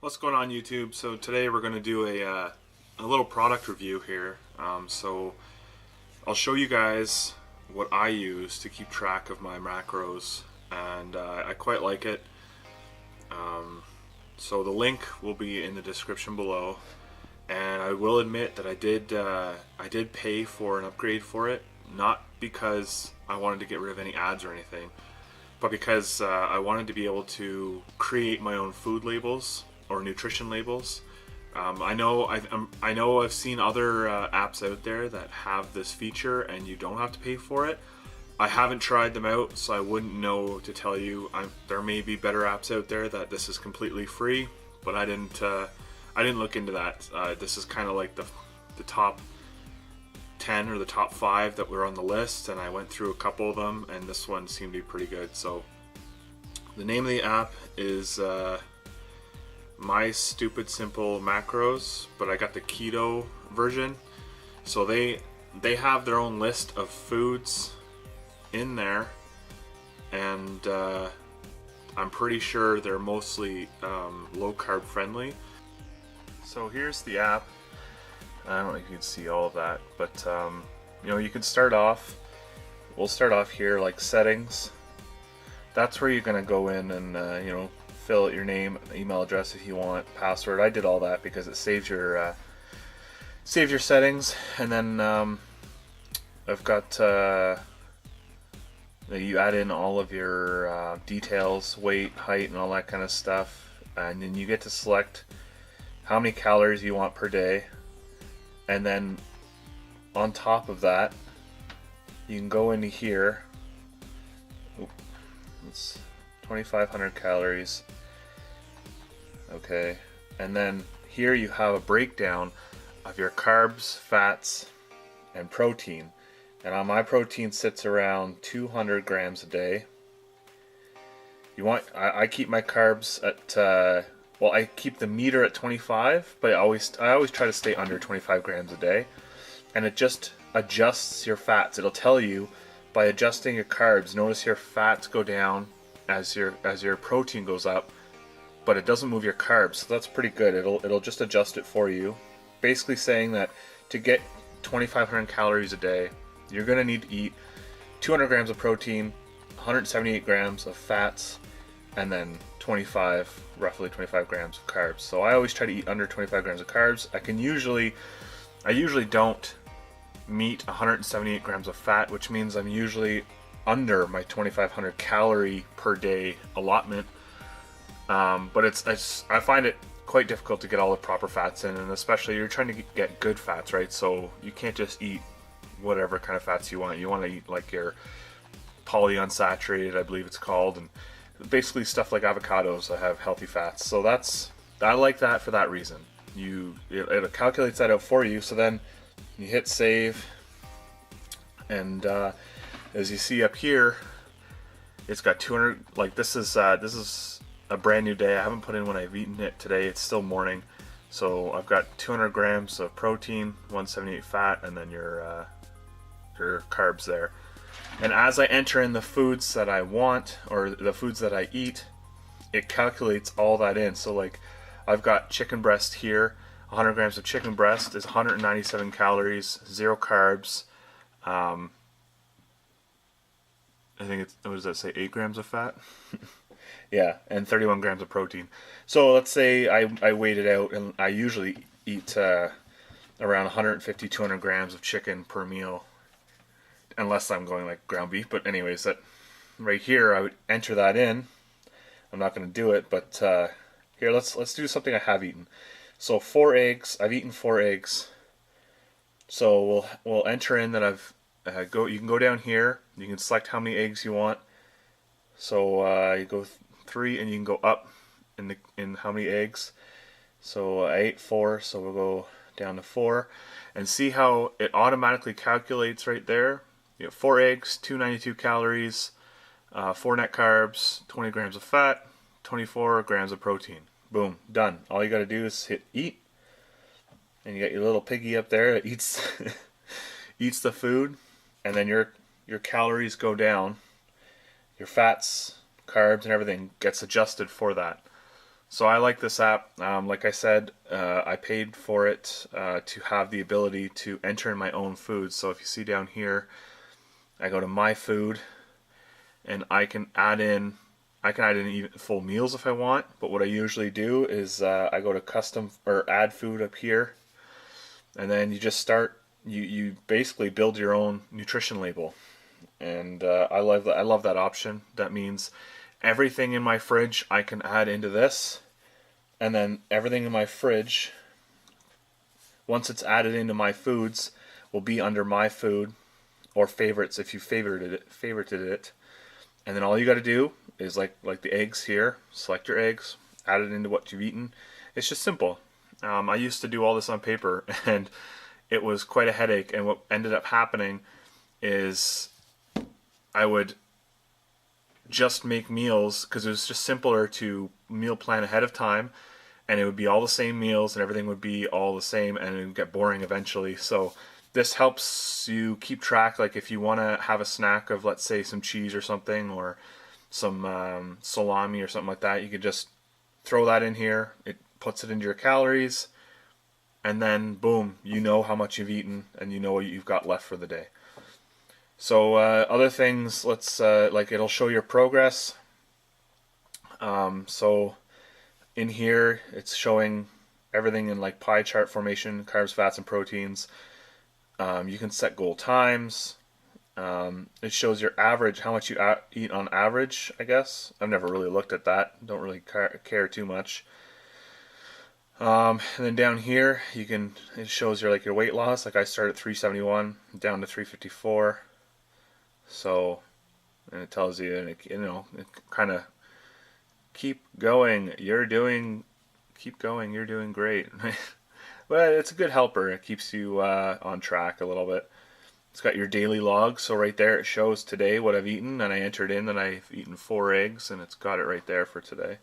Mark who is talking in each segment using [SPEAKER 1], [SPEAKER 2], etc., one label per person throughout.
[SPEAKER 1] What's going on YouTube? So today we're going to do a little product review here. So I'll show you guys what I use to keep track of my macros, and I quite like it. So the link will be in the description below, and I will admit that I did pay for an upgrade for it, not because I wanted to get rid of any ads or anything, but because I wanted to be able to create my own food labels or nutrition labels. I know I've seen other apps out there that have this feature and you don't have to pay for it. I haven't tried them out, so I wouldn't know to tell you. There may be better apps out there that this is completely free, but I didn't look into that. This is kind of like the top 10 or the top 5 that were on the list, and I went through a couple of them, and this one seemed to be pretty good. So the name of the app is My Stupid Simple Macros, but I got the keto version. So they have their own list of foods in there, and I'm pretty sure they're mostly low carb friendly. So here's the app. I don't know if you can see all of that, but you know, you can start off. We'll start off here, like settings. That's where you're gonna go in and you know, fill out your name, email address if you want, password. I did all that because it saves your settings, and then I've got you add in all of your details, weight, height, and all that kind of stuff, and then you get to select how many calories you want per day. And then on top of that, you can go into here. It's 2,500 calories. Okay, and then here you have a breakdown of your carbs, fats, and protein. And on my protein sits around 200 grams a day. I keep my carbs at well, I keep the meter at 25, but I always try to stay under 25 grams a day, and it just adjusts your fats. It'll tell you by adjusting your carbs. Notice your fats go down as your protein goes up, but it doesn't move your carbs. So that's pretty good. It'll just adjust it for you, basically saying that to get 2,500 calories a day, you're gonna need to eat 200 grams of protein, 178 grams of fats, and then roughly 25 grams of carbs. So I always try to eat under 25 grams of carbs. I usually don't meet 178 grams of fat, which means I'm usually under my 2,500 calorie per day allotment. But I find it quite difficult to get all the proper fats in, and especially you're trying to get good fats, right? So you can't just eat whatever kind of fats you want. You want to eat like your polyunsaturated, I believe it's called, and basically stuff like avocados that have healthy fats. So I like that for that reason. It calculates that out for you. So then you hit save, and as you see up here, it's got 200. Like this is a brand new day. I haven't put in when I've eaten it today. It's still morning, so I've got 200 grams of protein, 178 fat, and then your carbs there. And as I enter in the foods that I want, or the foods that I eat, it calculates all that in. So like, I've got chicken breast here. 100 grams of chicken breast is 197 calories, 0 carbs. I think it's, what does that say, 8 grams of fat? Yeah, and 31 grams of protein. So let's say I weighed it out, and I usually eat around 150, 200 grams of chicken per meal, unless I'm going like ground beef. But anyways, that right here, I would enter that in. I'm not going to do it, but here, let's do something I have eaten. So 4 eggs. I've eaten 4 eggs. So we'll enter in that you can go down here. You can select how many eggs you want. So you go 3, and you can go up in how many eggs. So I ate 4, so we'll go down to 4, and see how it automatically calculates right there. You have 4 eggs, 292 calories, 4 net carbs, 20 grams of fat, 24 grams of protein. Boom, done. All you got to do is hit eat, and you got your little piggy up there that eats eats the food, and then your calories go down, your fats, carbs, and everything gets adjusted for that. So I like this app. Like I said, I paid for it to have the ability to enter in my own food. So if you see down here, I go to my food, and I can add in even full meals if I want. But what I usually do is I go to custom or add food up here, and then you just start. You basically build your own nutrition label, and I love that option. That means everything in my fridge I can add into this, and then everything in my fridge, once it's added into my foods, will be under my food or favorites if you favorited it. And then all you got to do is like the eggs here, select your eggs, add it into what you've eaten. It's just simple. I used to do all this on paper, and it was quite a headache. And what ended up happening is I would just make meals because it was just simpler to meal plan ahead of time, and it would be all the same meals and everything would be all the same, and it would get boring eventually. So this helps you keep track. Like if you want to have a snack of, let's say, some cheese or something, or some salami or something like that, you could just throw that in here. It puts it into your calories, and then boom, you know how much you've eaten and you know what you've got left for the day. So other things, let's like it'll show your progress. So in here it's showing everything in like pie chart formation: carbs, fats, and proteins. You can set goal times. It shows your average, how much you eat on average, I guess. I've never really looked at that. Don't really care too much. And then down here, it shows your your weight loss. Like I started at 371 down to 354. So, and it tells you, and it kind of keep going. You're doing great. But it's a good helper. It keeps you on track a little bit. It's got your daily log, so right there it shows today what I've eaten, and I entered in that I've eaten 4 eggs, and it's got it right there for today.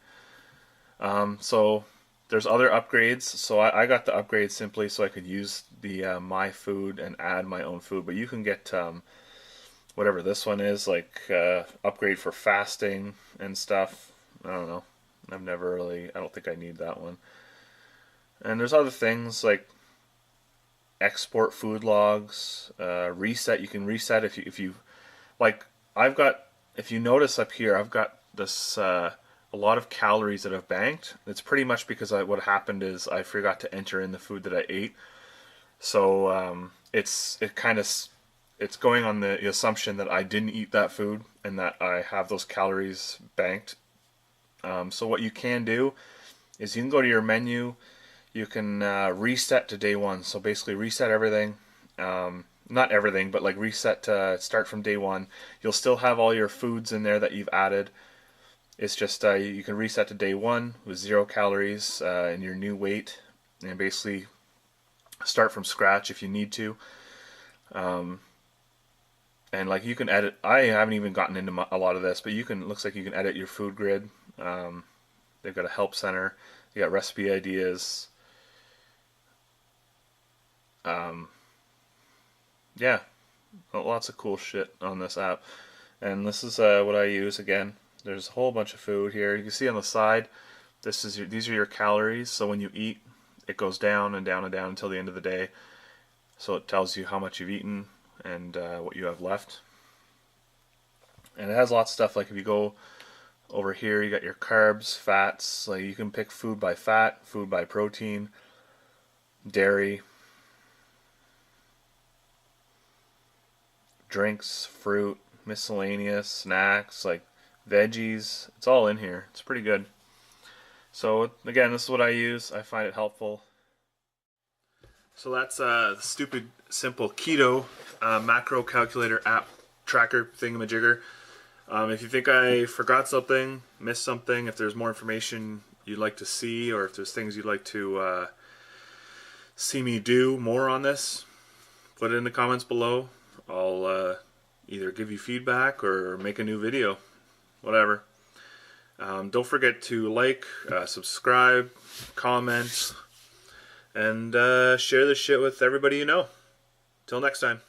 [SPEAKER 1] So there's other upgrades. So I got the upgrade simply so I could use the my food and add my own food, but you can get whatever this one is, like upgrade for fasting and stuff. I don't know. I don't think I need that one. And there's other things like export food logs, reset. You can reset if you like. If you notice up here, I've got this a lot of calories that I've banked. It's pretty much because what happened is I forgot to enter in the food that I ate. So it's going on the assumption that I didn't eat that food and that I have those calories banked. So what you can do is you can go to your menu. You can reset to day 1. So basically reset everything. Not everything, but like reset to start from day 1. You'll still have all your foods in there that you've added. It's just you can reset to day 1 with 0 calories and your new weight, and basically start from scratch if you need to. And like you can edit. I haven't even gotten into a lot of this, but looks like you can edit your food grid. They've got a help center. You got recipe ideas. Yeah, lots of cool shit on this app. And this is what I use again. There's a whole bunch of food here. You can see on the side, these are your calories. So when you eat, it goes down and down and down until the end of the day. So it tells you how much you've eaten and what you have left. And it has lots of stuff. Like if you go over here, you got your carbs, fats. Like you can pick food by fat, food by protein, dairy, drinks, fruit, miscellaneous, snacks, like veggies. It's all in here. It's pretty good. So again, this is what I use. I find it helpful. So that's the Stupid Simple Keto macro calculator app tracker thingamajigger. If you think I forgot something, missed something, if there's more information you'd like to see, or if there's things you'd like to see me do more on this, put it in the comments below. I'll either give you feedback or make a new video, whatever. Don't forget to like, subscribe, comment, and share this shit with everybody you know. Till next time.